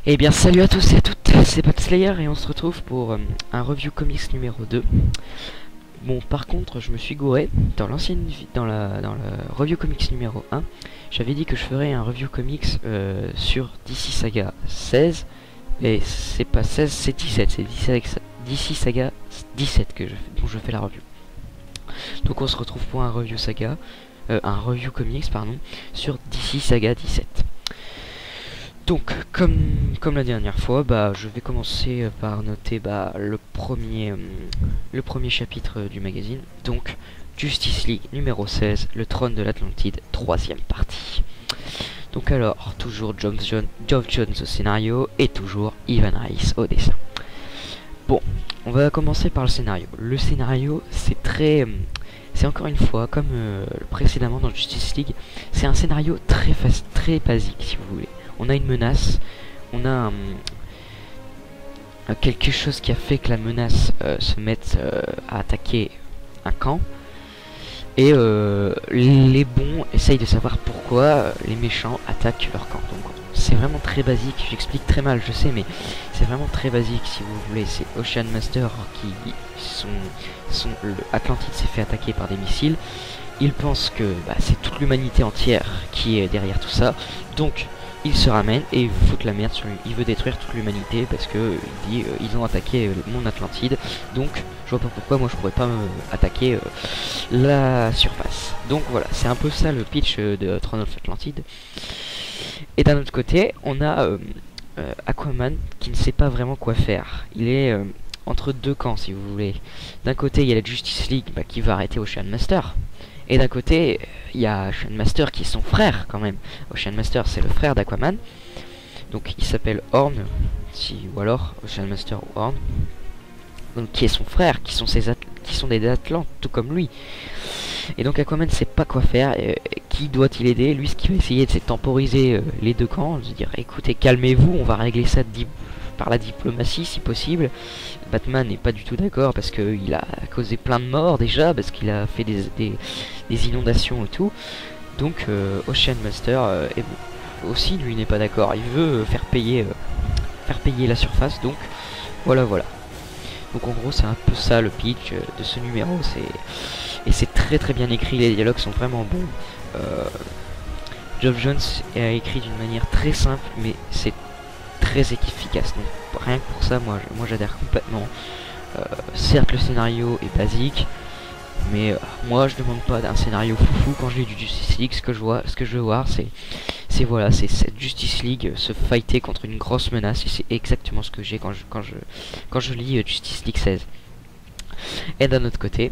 Eh bien salut à tous et à toutes, c'est Pat Slayer et on se retrouve pour un review comics numéro 2. Bon, par contre je me suis gouré dans la review comics numéro 1. J'avais dit que je ferais un review comics sur DC Saga 16. Et c'est pas 16, c'est 17, c'est DC Saga 17 dont je fais la review. Donc on se retrouve pour un review comics pardon, sur DC Saga 17. Donc, comme la dernière fois, je vais commencer par noter le premier chapitre du magazine. Donc, Justice League numéro 16, le trône de l'Atlantide, troisième partie. Donc alors, toujours Geoff Johns au scénario et toujours Ivan Reis au dessin. Bon, on va commencer par le scénario. Le scénario, c'est encore une fois, comme précédemment dans Justice League, c'est un scénario très basique si vous voulez. On a une menace, on a quelque chose qui a fait que la menace se mette à attaquer un camp. Et les bons essayent de savoir pourquoi les méchants attaquent leur camp. Donc c'est vraiment très basique, j'explique très mal, je sais, mais c'est vraiment très basique si vous voulez. C'est Ocean Master Atlantide s'est fait attaquer par des missiles. Il pense que c'est toute l'humanité entière qui est derrière tout ça. Donc il se ramène et il fout la merde sur lui. Il veut détruire toute l'humanité parce que il dit ils ont attaqué mon Atlantide. Donc je vois pas pourquoi moi je pourrais pas attaquer la surface. Donc voilà, c'est un peu ça le pitch de Throne of Atlantide. Et d'un autre côté, on a Aquaman qui ne sait pas vraiment quoi faire. Il est entre deux camps si vous voulez. D'un côté il y a la Justice League qui va arrêter Ocean Master. Et d'un côté, il y a Ocean Master qui est son frère quand même. Ocean Master c'est le frère d'Aquaman. Donc il s'appelle Horn, ou alors Ocean Master ou Horn. Donc qui est son frère, qui sont des Atlantes, tout comme lui. Et donc Aquaman sait pas quoi faire. Qui doit-il aider? Lui, ce qu'il va essayer, c'est temporiser les deux camps. De dire, écoutez, calmez-vous, on va régler ça par la diplomatie si possible. Batman n'est pas du tout d'accord parce qu'il a causé plein de morts déjà, parce qu'il a fait des inondations et tout. Donc Ocean Master aussi lui n'est pas d'accord. Il veut faire payer la surface. Donc voilà. Donc en gros c'est un peu ça le pitch de ce numéro. Et c'est très bien écrit, les dialogues sont vraiment bons. Geoff Johns a écrit d'une manière très simple, mais c'est très efficace. Donc rien que pour ça, moi j'adhère complètement. Certes le scénario est basique, mais moi je demande pas d'un scénario foufou. Quand je lis du Justice League, ce que je veux voir, c'est cette Justice League se fighter contre une grosse menace, et c'est exactement ce que j'ai quand je lis Justice League 16. Et d'un autre côté,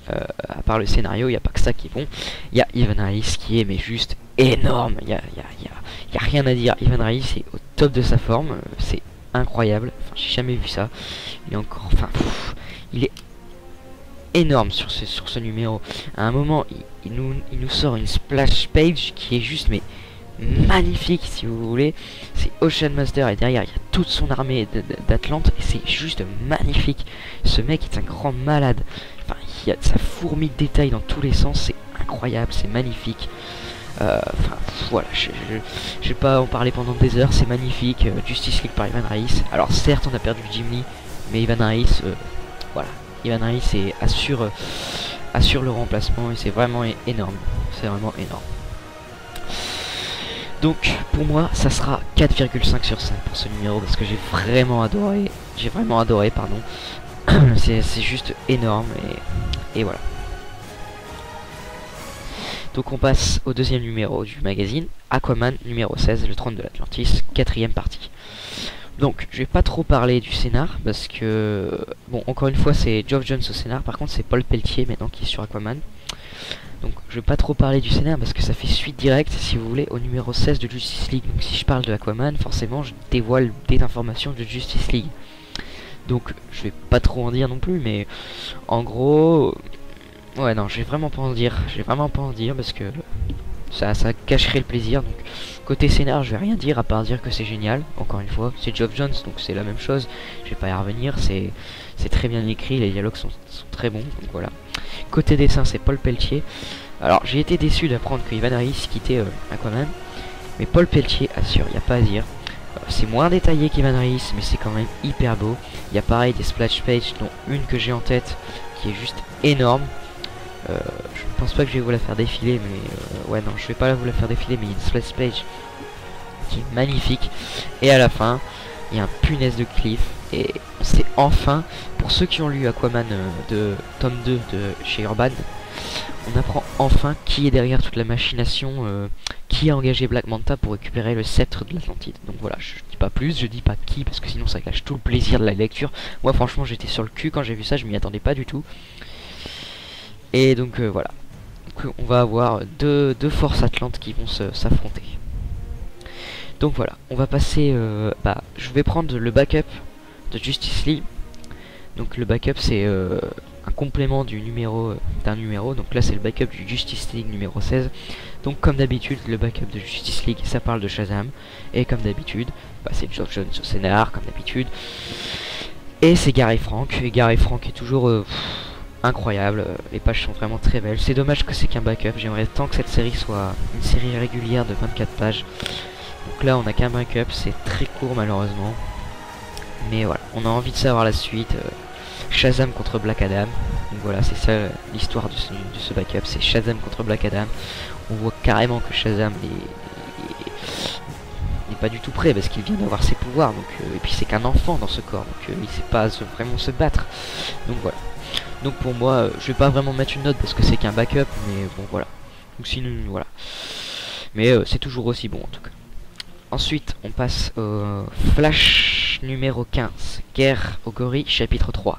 à part le scénario, il n'y a pas que ça qui est bon. Il y a Ivan Reis qui est juste énorme. Il y a rien à dire. Ivan Reis est au top de sa forme. C'est incroyable. Enfin, j'ai jamais vu ça. Il est énorme sur ce numéro. À un moment, il nous sort une splash page qui est juste magnifique si vous voulez. C'est Ocean Master et derrière il y a toute son armée d'Atlante et c'est juste magnifique. Ce mec est un grand malade. Enfin, ça fourmille de détails dans tous les sens. C'est incroyable, c'est magnifique. Voilà, je vais pas en parler pendant des heures. C'est magnifique. Justice League par Ivan Reis. Alors certes on a perdu Jim Lee, mais Ivan Reis, voilà, Ivan Reis assure le remplacement et c'est vraiment énorme. C'est vraiment énorme. Donc pour moi ça sera 4,5 sur 5 pour ce numéro parce que j'ai vraiment adoré pardon. c'est juste énorme et voilà. Donc on passe au deuxième numéro du magazine, Aquaman numéro 16, le trône de l'Atlantis, quatrième partie. Donc je vais pas trop parler du scénar parce que bon, encore une fois c'est Geoff Johns au scénar, par contre c'est Paul Pelletier maintenant qui est sur Aquaman. Donc je vais pas trop parler du scénar parce que ça fait suite directe si vous voulez au numéro 16 de Justice League. Donc si je parle de Aquaman, forcément je dévoile des informations de Justice League. Donc je vais pas trop en dire non plus, mais en gros ouais, non, je vais vraiment pas en dire. Parce que ça cacherait le plaisir. Donc côté scénar, je vais rien dire à part dire que c'est génial. Encore une fois, c'est Geoff Johns, donc c'est la même chose. Je vais pas y revenir. C'est très bien écrit, les dialogues sont très bons. Donc voilà. Côté dessin, c'est Paul Pelletier. Alors j'ai été déçu d'apprendre que Ivan Reis quittait Aquaman, mais Paul Pelletier assure, il n'y a pas à dire. c'est moins détaillé qu'Evan Reis, mais c'est quand même hyper beau. Il y a pareil des splash pages, dont une que j'ai en tête qui est juste énorme. Je ne pense pas que je vais vous la faire défiler, mais ouais non, je vais pas vous la faire défiler, mais il y a une splash page qui est magnifique. Et à la fin, il y a un punaise de Cliff, et c'est enfin, pour ceux qui ont lu Aquaman de tome 2 de chez Urban, on apprend enfin qui est derrière toute la machination, qui a engagé Black Manta pour récupérer le sceptre de l'Atlantide. Donc voilà, je dis pas plus, je dis pas qui, parce que sinon ça gâche tout le plaisir de la lecture. Moi franchement j'étais sur le cul quand j'ai vu ça, je m'y attendais pas du tout. Et donc voilà, donc, on va avoir deux forces atlantes qui vont s'affronter. Donc voilà, on va passer, je vais prendre le backup de Justice League. Donc le backup c'est un complément du numéro d'un numéro. Donc là c'est le backup du Justice League numéro 16. Donc comme d'habitude le backup de Justice League ça parle de Shazam. Et comme d'habitude c'est Geoff Johns au scénar comme d'habitude. Et c'est Gary Frank. Et Gary Frank est toujours incroyable. Les pages sont vraiment très belles. C'est dommage que c'est qu'un backup. J'aimerais tant que cette série soit une série régulière de 24 pages. Donc là on a qu'un backup. C'est très court malheureusement. Mais voilà, on a envie de savoir la suite. Shazam contre Black Adam. Donc voilà, c'est ça l'histoire de ce backup, c'est Shazam contre Black Adam. On voit carrément que Shazam n'est pas du tout prêt parce qu'il vient d'avoir ses pouvoirs. Donc, et puis c'est qu'un enfant dans ce corps, donc il sait pas vraiment se battre. Donc voilà. Donc pour moi, je vais pas vraiment mettre une note parce que c'est qu'un backup, mais bon voilà. Donc sinon voilà. Mais c'est toujours aussi bon en tout cas. Ensuite, on passe au Flash numéro 15, Guerre aux gorilles, chapitre 3.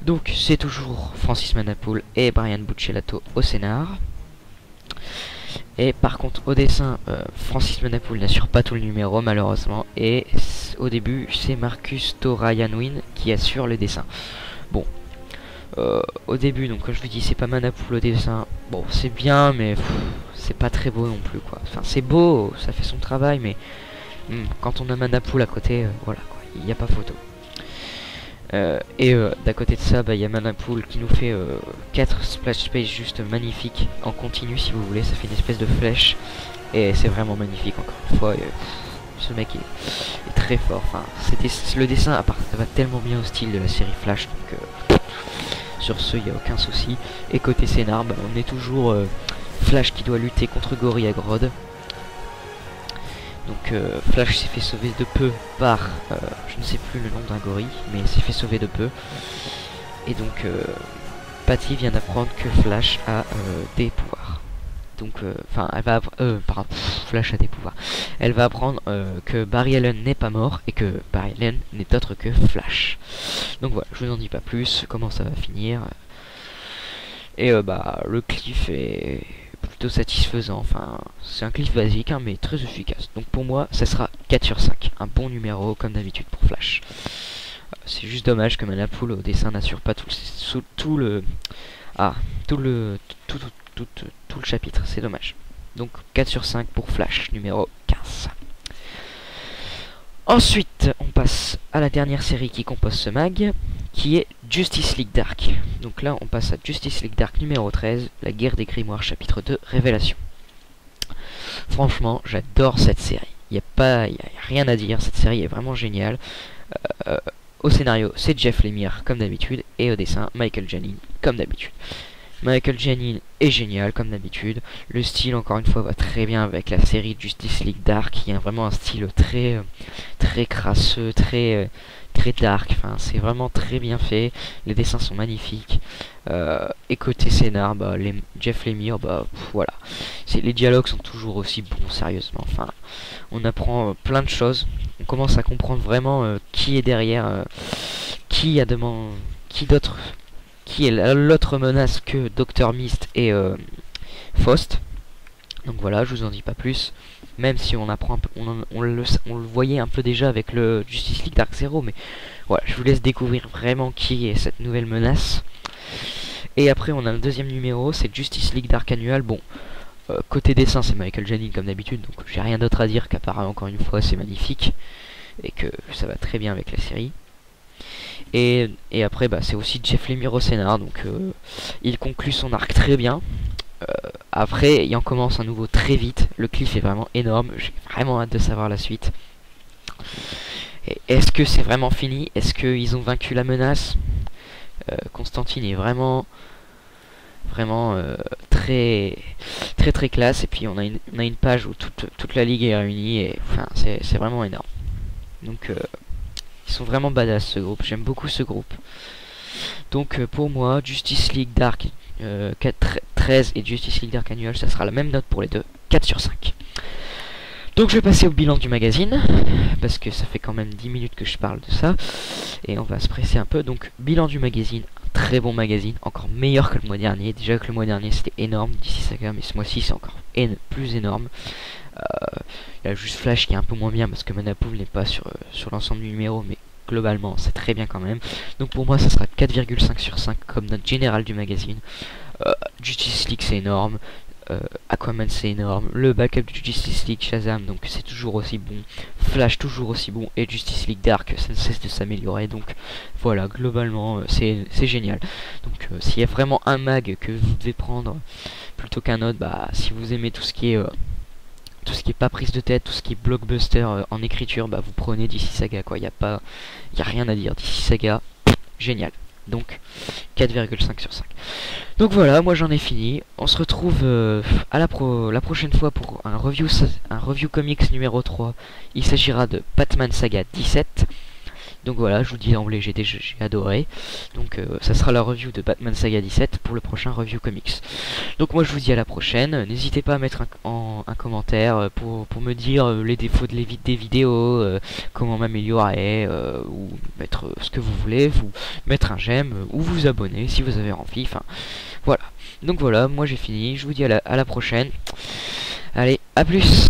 Donc, c'est toujours Francis Manapoul et Brian Buccellato au scénar. Et par contre, au dessin, Francis Manapoul n'assure pas tout le numéro, malheureusement. Et au début, c'est Marcus Torayanwin qui assure le dessin. Bon, au début, donc comme je vous dis, c'est pas Manapoul au dessin. Bon, c'est bien, mais c'est pas très beau non plus, quoi. Enfin, c'est beau, ça fait son travail, mais quand on a Manapoul à côté, voilà, quoi, il n'y a pas photo. D'à côté de ça, il y a Manapoul qui nous fait 4 splash pages juste magnifiques en continu, si vous voulez. Ça fait une espèce de flèche, et c'est vraiment magnifique, encore une fois. Ce mec est très fort. Enfin, le dessin ça va tellement bien au style de la série Flash, donc sur ce, il n'y a aucun souci. Et côté scénar, on est toujours Flash qui doit lutter contre Gorilla à Grodd. Donc Flash s'est fait sauver de peu par, je ne sais plus le nom d'un gorille, mais s'est fait sauver de peu. Et donc Patty vient d'apprendre que Flash a des pouvoirs. Donc, elle va Flash a des pouvoirs. Elle va apprendre que Barry Allen n'est pas mort et que Barry Allen n'est autre que Flash. Donc voilà, je vous en dis pas plus, comment ça va finir. Et le cliff est plutôt satisfaisant. Enfin, c'est un cliff basique, hein, mais très efficace. Donc pour moi, ça sera 4 sur 5. Un bon numéro, comme d'habitude pour Flash. C'est juste dommage que Manapoul au dessin n'assure pas tout le chapitre. C'est dommage. Donc 4 sur 5 pour Flash, numéro 15. Ensuite, on passe à la dernière série qui compose ce mag, qui est Justice League Dark. Donc là, on passe à Justice League Dark numéro 13, la guerre des grimoires, chapitre 2, Révélation. Franchement, j'adore cette série. Il n'y a rien à dire, cette série est vraiment géniale. Au scénario, c'est Jeff Lemire, comme d'habitude, et au dessin, Michael Janin, comme d'habitude. Michael Janin est génial comme d'habitude. Le style encore une fois va très bien avec la série Justice League Dark, qui a vraiment un style très crasseux, très dark. Enfin, c'est vraiment très bien fait. Les dessins sont magnifiques. Et côté scénar, Jeff Lemire, voilà. Les dialogues sont toujours aussi bons, sérieusement. Enfin, on apprend plein de choses. On commence à comprendre vraiment qui est derrière, qui est l'autre menace que Dr. Mist et Faust. Donc voilà, je vous en dis pas plus. Même si on apprend, on le voyait un peu déjà avec le Justice League Dark Zero, mais voilà, je vous laisse découvrir vraiment qui est cette nouvelle menace. Et après, on a le deuxième numéro, c'est Justice League Dark Annual. Bon, côté dessin, c'est Michael Janin comme d'habitude, donc j'ai rien d'autre à dire qu'à part encore une fois, c'est magnifique et que ça va très bien avec la série. Et après c'est aussi Jeff Lemire au scénar, donc il conclut son arc très bien. Après il en commence un nouveau très vite. Le cliff est vraiment énorme, j'ai vraiment hâte de savoir la suite. Est-ce que c'est vraiment fini? Est-ce qu'ils ont vaincu la menace? Constantine est vraiment très très classe. Et puis on a une page où toute la ligue est réunie. Et enfin, c'est vraiment énorme. Donc ils sont vraiment badass ce groupe. J'aime beaucoup ce groupe. Donc pour moi, Justice League Dark 13 et Justice League Dark Annual, ça sera la même note pour les deux, 4 sur 5. Donc je vais passer au bilan du magazine, parce que ça fait quand même 10 minutes que je parle de ça, et on va se presser un peu. Donc bilan du magazine, un très bon magazine, encore meilleur que le mois dernier. Déjà que le mois dernier c'était énorme, DC Saga, mais ce mois-ci c'est encore plus énorme. Il y a juste Flash qui est un peu moins bien, parce que Manapool n'est pas sur l'ensemble du numéro, mais globalement c'est très bien quand même. Donc pour moi ça sera 4,5 sur 5 comme note générale du magazine. Justice League c'est énorme, Aquaman c'est énorme, le backup du Justice League Shazam donc c'est toujours aussi bon, Flash toujours aussi bon, et Justice League Dark ça ne cesse de s'améliorer. Donc voilà, globalement c'est génial. Donc s'il y a vraiment un mag que vous devez prendre plutôt qu'un autre, bah si vous aimez tout ce qui est pas prise de tête, tout ce qui est blockbuster en écriture, bah vous prenez DC Saga quoi, y a rien à dire. DC Saga, génial. Donc 4,5 sur 5. Donc voilà, moi j'en ai fini. On se retrouve à la prochaine fois pour un review comics numéro 3. Il s'agira de Batman Saga 17. Donc voilà, je vous dis d'emblée, j'ai adoré. Donc ça sera la review de Batman Saga 17 pour le prochain review comics. Donc moi je vous dis à la prochaine. N'hésitez pas à mettre un commentaire pour me dire les défauts des vidéos, comment m'améliorer, ou mettre ce que vous voulez, vous mettre un j'aime, ou vous abonner si vous avez envie. Enfin voilà. Donc voilà, moi j'ai fini. Je vous dis à la prochaine. Allez, à plus.